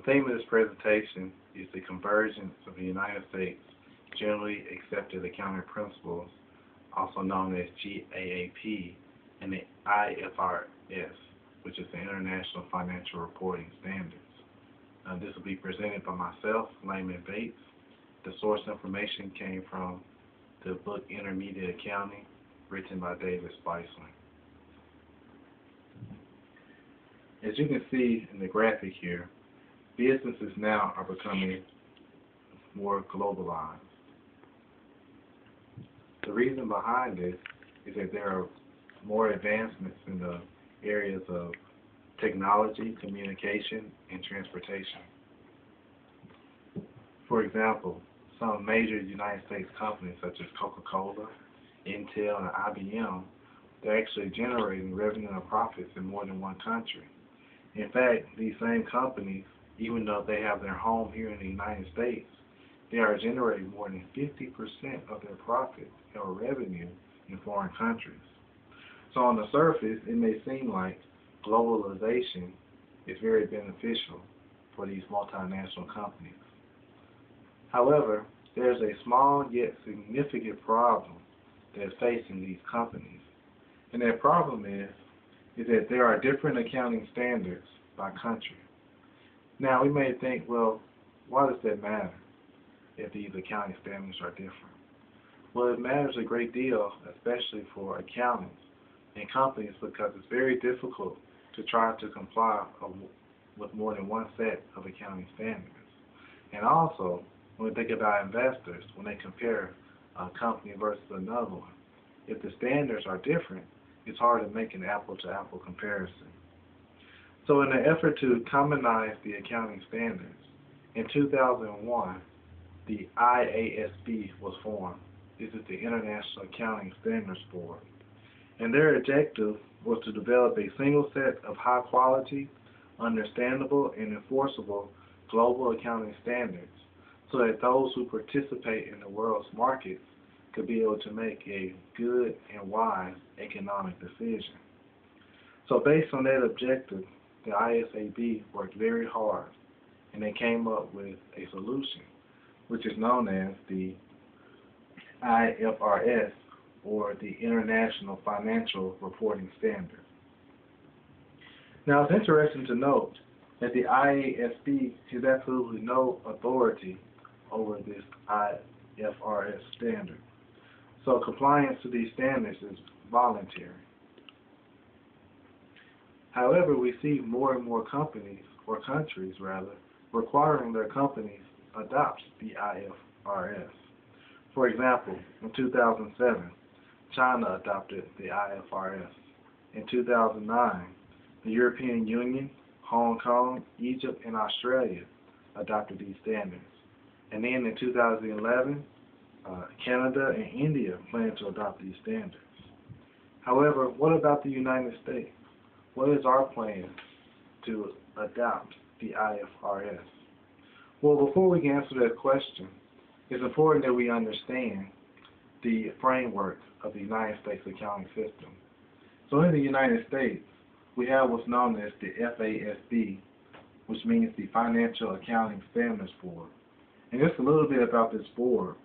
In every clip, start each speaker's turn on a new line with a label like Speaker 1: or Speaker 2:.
Speaker 1: theme of this presentation is the convergence of the United States Generally Accepted Accounting Principles, also known as GAAP, and the IFRS, which is the International Financial Reporting Standards. This will be presented by myself, Layman Bates. The source information came from the book Intermediate Accounting, written by David Spiceland. As you can see in the graphic here, businesses now are becoming more globalized. The reason behind this is that there are more advancements in the areas of technology, communication, and transportation. For example, some major United States companies such as Coca-Cola, Intel, and IBM, they're actually generating revenue and profits in more than one country. In fact, these same companies, even though they have their home here in the United States, they are generating more than 50% of their profits or revenue in foreign countries. So on the surface, it may seem like globalization is very beneficial for these multinational companies. However, there's a small yet significant problem that's facing these companies. And that problem is that there are different accounting standards by country. Now, we may think, well, why does that matter if these accounting standards are different? Well, it matters a great deal, especially for accountants and companies, because it's very difficult to try to comply with more than one set of accounting standards. And also, when we think about investors, when they compare a company versus another one, if the standards are different, it's hard to make an apple-to-apple comparison. So in an effort to commonize the accounting standards, in 2001, the IASB was formed. This is the International Accounting Standards Board. And their objective was to develop a single set of high-quality, understandable, and enforceable global accounting standards so that those who participate in the world's markets could be able to make a good and wise economic decision. So based on that objective, the ISAB worked very hard, and they came up with a solution, which is known as the IFRS, or the International Financial Reporting Standard. Now, it's interesting to note that the IASB has absolutely no authority over this IFRS standard. So compliance to these standards is voluntary. However, we see more and more companies, or countries rather, requiring their companies adopt the IFRS. For example, in 2007, China adopted the IFRS. In 2009, the European Union, Hong Kong, Egypt, and Australia adopted these standards. And then in 2011, Canada and India plan to adopt these standards. However, what about the United States? What is our plan to adopt the IFRS? Well, before we can answer that question, it's important that we understand the framework of the United States accounting system. So in the United States, we have what's known as the FASB, which means the Financial Accounting Standards Board. And just a little bit about this board.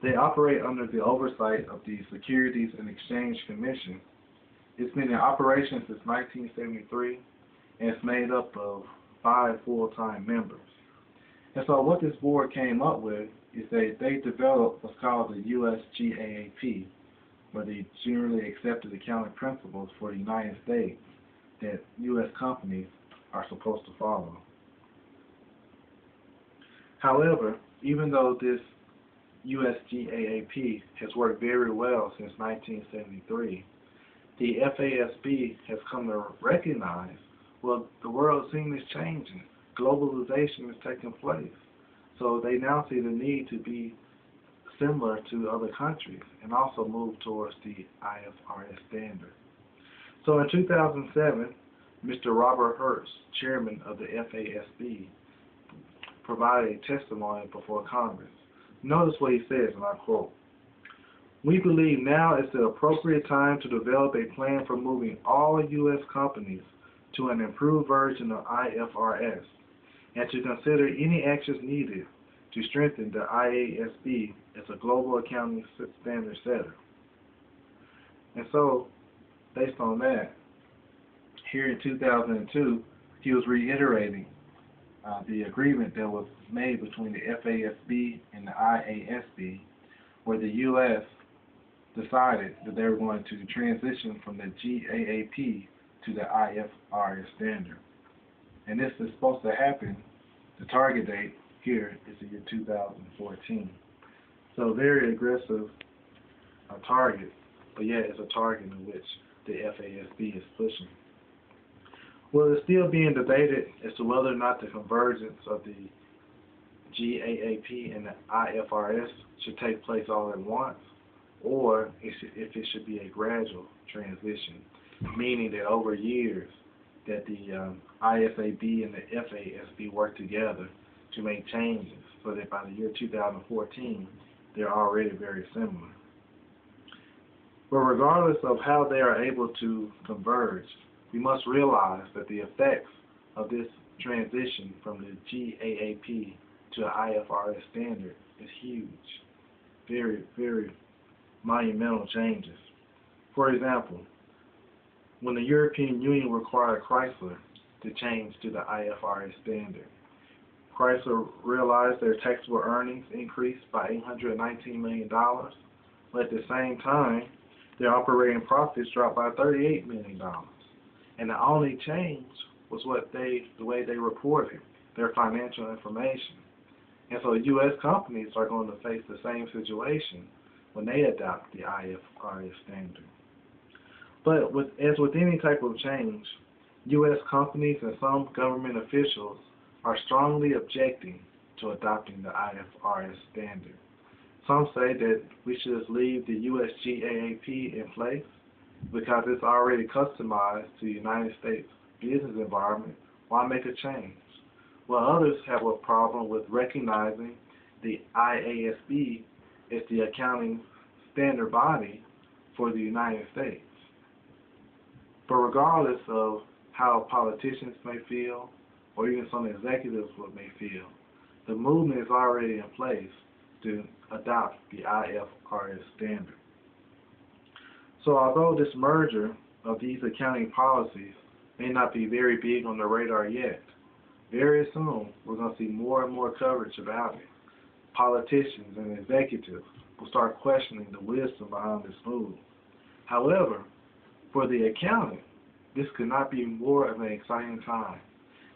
Speaker 1: They operate under the oversight of the Securities and Exchange Commission. It's been in operation since 1973, and it's made up of 5 full-time members. And so what this board came up with is that they developed what's called the US GAAP, or the Generally Accepted Accounting Principles for the United States that U.S. companies are supposed to follow. However, even though this US GAAP has worked very well since 1973, the FASB has come to recognize, well, the world scene is changing. Globalization is taking place. So they now see the need to be similar to other countries and also move towards the IFRS standard. So in 2007, Mr. Robert Hertz, chairman of the FASB, provided a testimony before Congress. Notice what he says, and I quote, "We believe now is the appropriate time to develop a plan for moving all U.S. companies to an improved version of IFRS. and to consider any actions needed to strengthen the IASB as a global accounting standard setter. And so, based on that, here in 2002, he was reiterating the agreement that was made between the FASB and the IASB, where the U.S. decided that they were going to transition from the GAAP to the IFRS standard. And this is supposed to happen, the target date here is the year 2014. So very aggressive target, but yet it's a target in which the FASB is pushing. Well, it's still being debated as to whether or not the convergence of the GAAP and the IFRS should take place all at once, or if it should be a gradual transition, meaning that over years that the IFAB and the FASB work together to make changes so that by the year 2014 they're already very similar. But regardless of how they are able to converge, we must realize that the effects of this transition from the GAAP to the IFRS standard is huge. Very, very monumental changes. For example, when the European Union required Chrysler to change to the IFRS standard, Chrysler realized their taxable earnings increased by $819 million, but at the same time, their operating profits dropped by $38 million. And the only change was the way they reported their financial information. And so U.S. companies are going to face the same situation when they adopt the IFRS standard. But as with any type of change, U.S. companies and some government officials are strongly objecting to adopting the IFRS standard. Some say that we should just leave the U.S. GAAP in place because it's already customized to the United States business environment. Why make a change? While others have a problem with recognizing the IASB as the accounting standard body for the United States. But regardless of how politicians may feel, or even some executives may feel, the movement is already in place to adopt the IFRS standard. So although this merger of these accounting policies may not be very big on the radar yet, very soon we're going to see more and more coverage about it. Politicians and executives will start questioning the wisdom behind this move. However, for the accountant, this could not be more of an exciting time.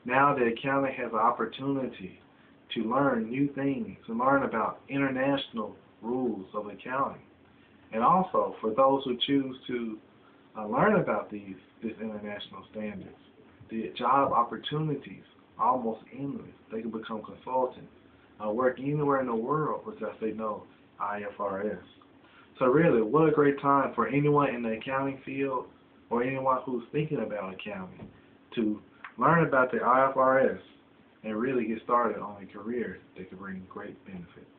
Speaker 1: Now the accountant has an opportunity to learn new things, to learn about international rules of accounting. And also, for those who choose to learn about this international standards, the job opportunities are almost endless. They can become consultants, work anywhere in the world because they know IFRS. So really, what a great time for anyone in the accounting field or anyone who's thinking about accounting to learn about the IFRS and really get started on a career that could bring great benefits.